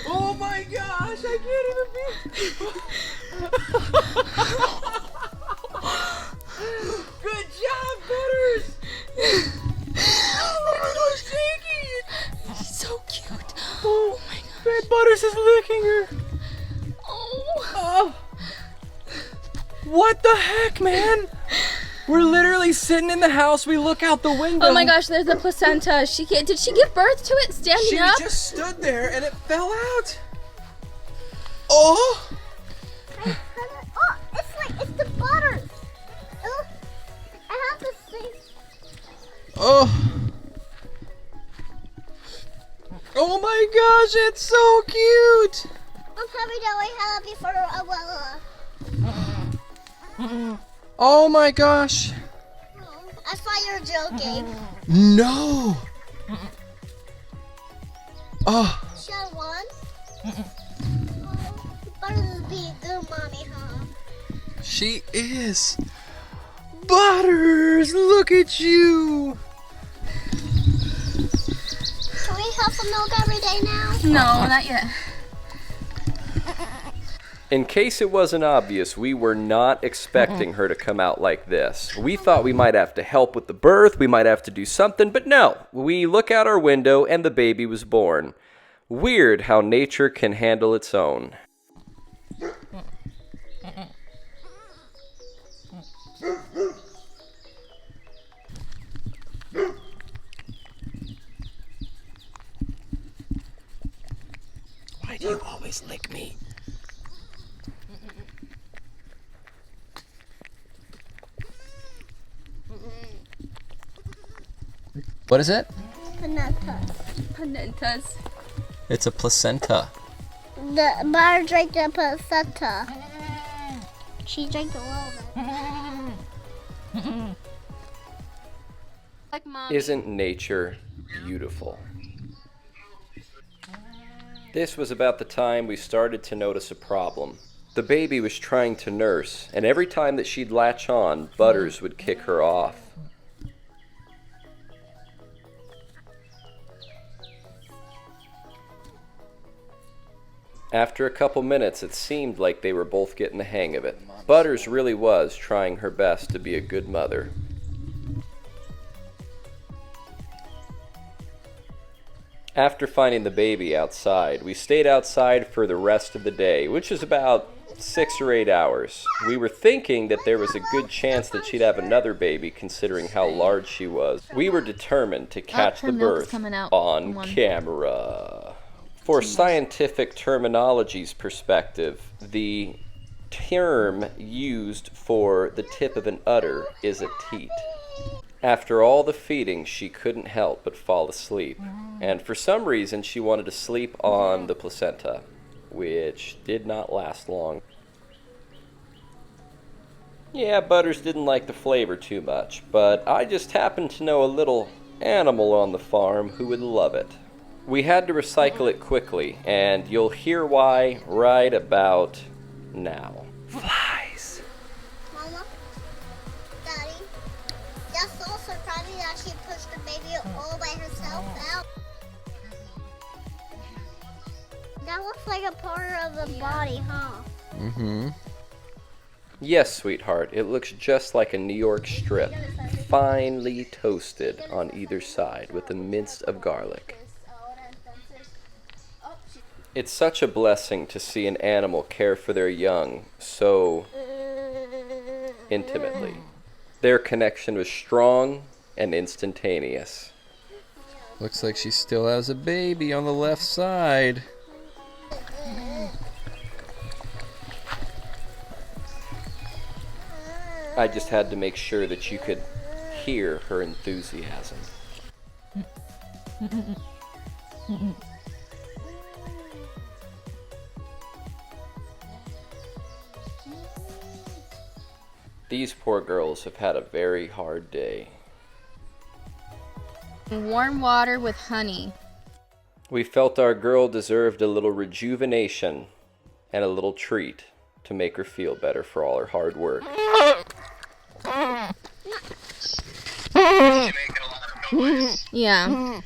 Oh my gosh, I can't even be. Good job, Butters. Oh my gosh, shaky. He's so cute. Oh my gosh. Hey, Butters is licking her. Oh. What the heck, man? We're literally sitting in the house. We look out the window. Oh my gosh, there's the placenta. Did she give birth to it standing up? She just stood there and it fell out. Oh! Oh, it's the Butters. Oh, I have to see. Oh. Oh my gosh, it's so cute. I'm probably that way had it before Oh my gosh. I thought you were joking. No. Oh. Shall one? Butters is being a good mommy, huh? She is. Butters, look at you. Can we have some milk every day now? No, not yet. In case it wasn't obvious, we were not expecting her to come out like this. We thought we might have to help with the birth, we might have to do something, but no. We look out our window and the baby was born. Weird how nature can handle its own. Why do you always lick me? What is it? Panentas. It's a placenta. The Butter drank the placenta. She drank a little bit. Like mom. Isn't nature beautiful? This was about the time we started to notice a problem. The baby was trying to nurse, and every time that she'd latch on, Butters would kick her off. After a couple minutes, it seemed like they were both getting the hang of it. Butters really was trying her best to be a good mother. After finding the baby outside, we stayed outside for the rest of the day, which was about 6 or 8 hours. We were thinking that there was a good chance that she'd have another baby considering how large she was. We were determined to catch her the milk is birth coming out. on One. camera. For scientific terminology's perspective, the term used for the tip of an udder is a teat. After all the feeding, she couldn't help but fall asleep, and for some reason she wanted to sleep on the placenta, which did not last long. Yeah, Butters didn't like the flavor too much, but I just happened to know a little animal on the farm who would love it. We had to recycle it quickly, and you'll hear why right about now. Flies. Mama, Daddy, that's so surprising that she pushed the baby all by herself out. That looks like a part of the body, huh? Mm-hmm. Yes, sweetheart, it looks just like a New York strip, finely toasted on either side with a mince of garlic. It's such a blessing to see an animal care for their young so intimately. Their connection was strong and instantaneous. Looks like she still has a baby on the left side. I just had to make sure that you could hear her enthusiasm. These poor girls have had a very hard day. Warm water with honey. We felt our girl deserved a little rejuvenation and a little treat to make her feel better for all her hard work. Yeah.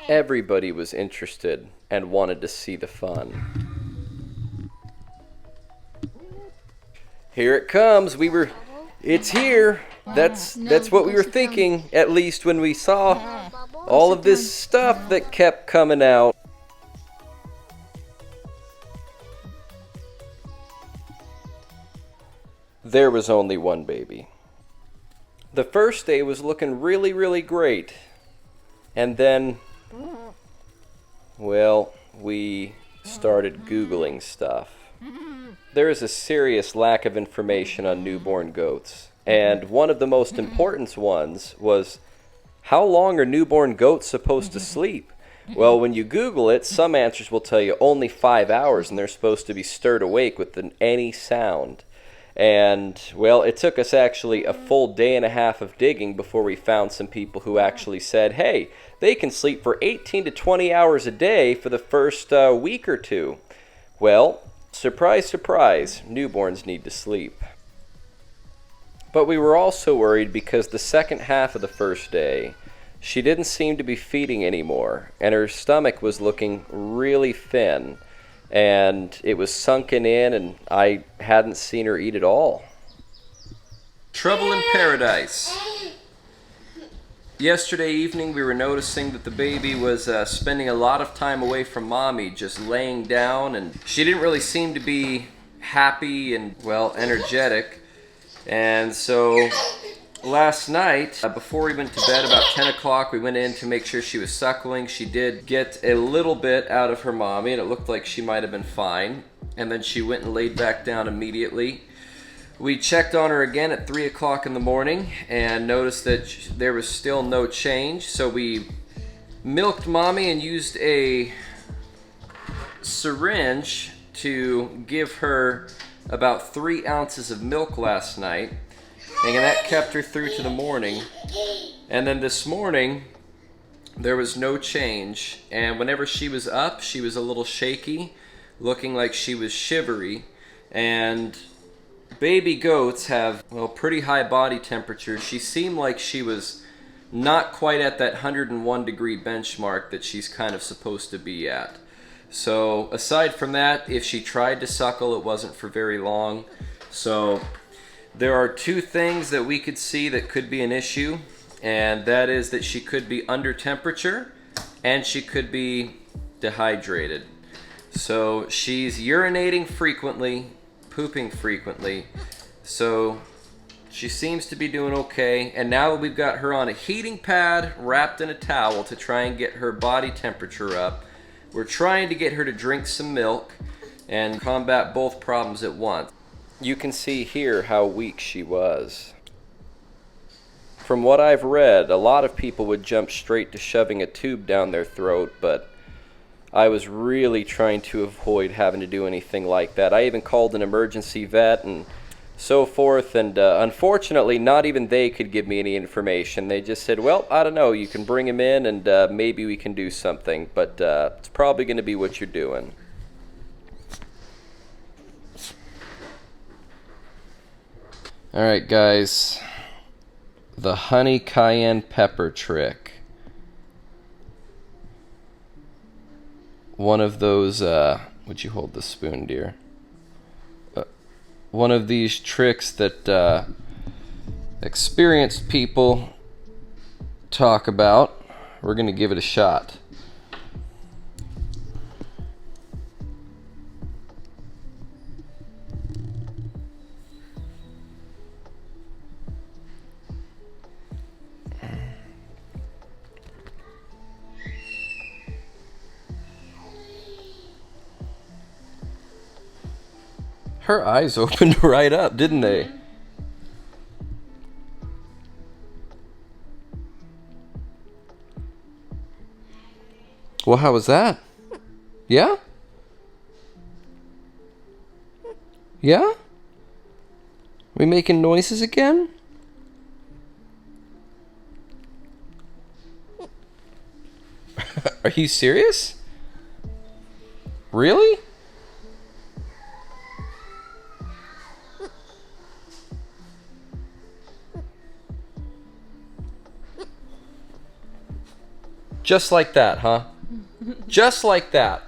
Everybody was interested and wanted to see the fun. Here it comes. It's here. That's what we were thinking, at least when we saw all of this stuff that kept coming out. There was only one baby. The first day was looking really, really great. And then, well, we started Googling stuff. There is a serious lack of information on newborn goats. And one of the most important ones was, how long are newborn goats supposed to sleep? Well, when you Google it, some answers will tell you only 5 hours, and they're supposed to be stirred awake with any sound. And, well, it took us actually a full day and a half of digging before we found some people who actually said, hey, they can sleep for 18 to 20 hours a day for the first week or two. Well, surprise, surprise, newborns need to sleep. But we were also worried because the second half of the first day, she didn't seem to be feeding anymore, and her stomach was looking really thin. And it was sunken in, and I hadn't seen her eat at all. Trouble in paradise. Yesterday evening, we were noticing that the baby was spending a lot of time away from mommy, just laying down, and she didn't really seem to be happy and, well, energetic. And so last night, before we went to bed, about 10 o'clock, we went in to make sure she was suckling. She did get a little bit out of her mommy, and it looked like she might have been fine. And then she went and laid back down immediately. We checked on her again at 3 o'clock in the morning and noticed that there was still no change. So we milked mommy and used a syringe to give her about 3 ounces of milk last night. And that kept her through to the morning. And then this morning, there was no change. And whenever she was up, she was a little shaky, looking like she was shivery. And baby goats have, well, pretty high body temperature. She seemed like she was not quite at that 101 degree benchmark that she's kind of supposed to be at. So aside from that, if she tried to suckle, it wasn't for very long. So there are 2 things that we could see that could be an issue, and that is that she could be under temperature and she could be dehydrated. So she's urinating frequently, pooping frequently, so she seems to be doing okay. And now we've got her on a heating pad wrapped in a towel to try and get her body temperature up. We're trying to get her to drink some milk and combat both problems at once. You can see here how weak she was. From what I've read, a lot of people would jump straight to shoving a tube down their throat, but I was really trying to avoid having to do anything like that. I even called an emergency vet and so forth, and unfortunately not even they could give me any information. They just said, well, I don't know, you can bring him in and maybe we can do something, but it's probably going to be what you're doing. Alright guys, the honey cayenne pepper trick. One of those, would you hold the spoon, dear? One of these tricks that experienced people talk about. We're going to give it a shot. Her eyes opened right up, didn't they? Well, how was that? Yeah? Yeah? We making noises again? Are you serious? Really? Just like that, huh? Just like that.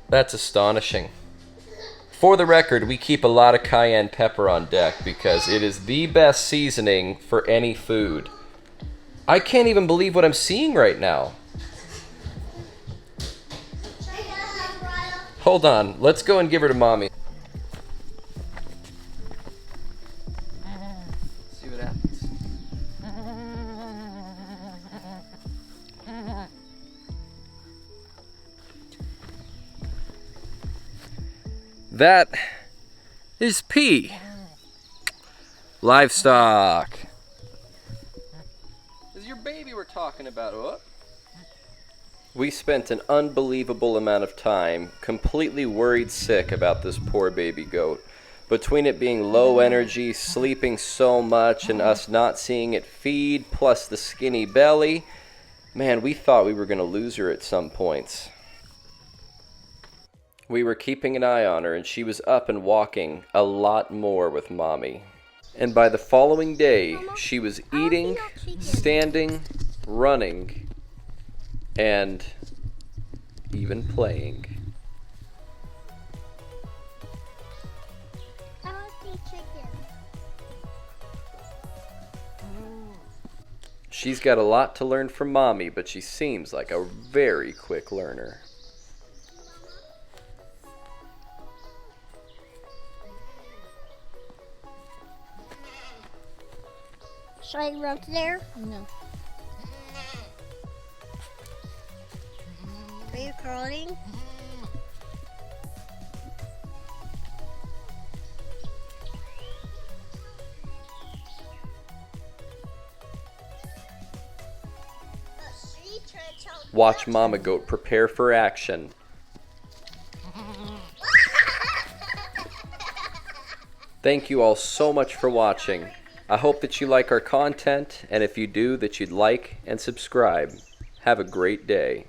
That's astonishing. For the record, we keep a lot of cayenne pepper on deck because it is the best seasoning for any food. I can't even believe what I'm seeing right now. Hold on, let's go and give her to mommy. See what happens. That is pee. Livestock. This is your baby we're talking about. What? We spent an unbelievable amount of time completely worried sick about this poor baby goat. Between it being low energy, sleeping so much, and us not seeing it feed, plus the skinny belly, man, we thought we were going to lose her at some points. We were keeping an eye on her, and she was up and walking a lot more with mommy. And by the following day, she was eating, standing, running, and even playing. I want to see chicken. She's got a lot to learn from mommy, but she seems like a very quick learner. Should I run to there? No. Are you curling? Watch Mama Goat prepare for action. Thank you all so much for watching. I hope that you like our content, and if you do, that you'd like and subscribe. Have a great day.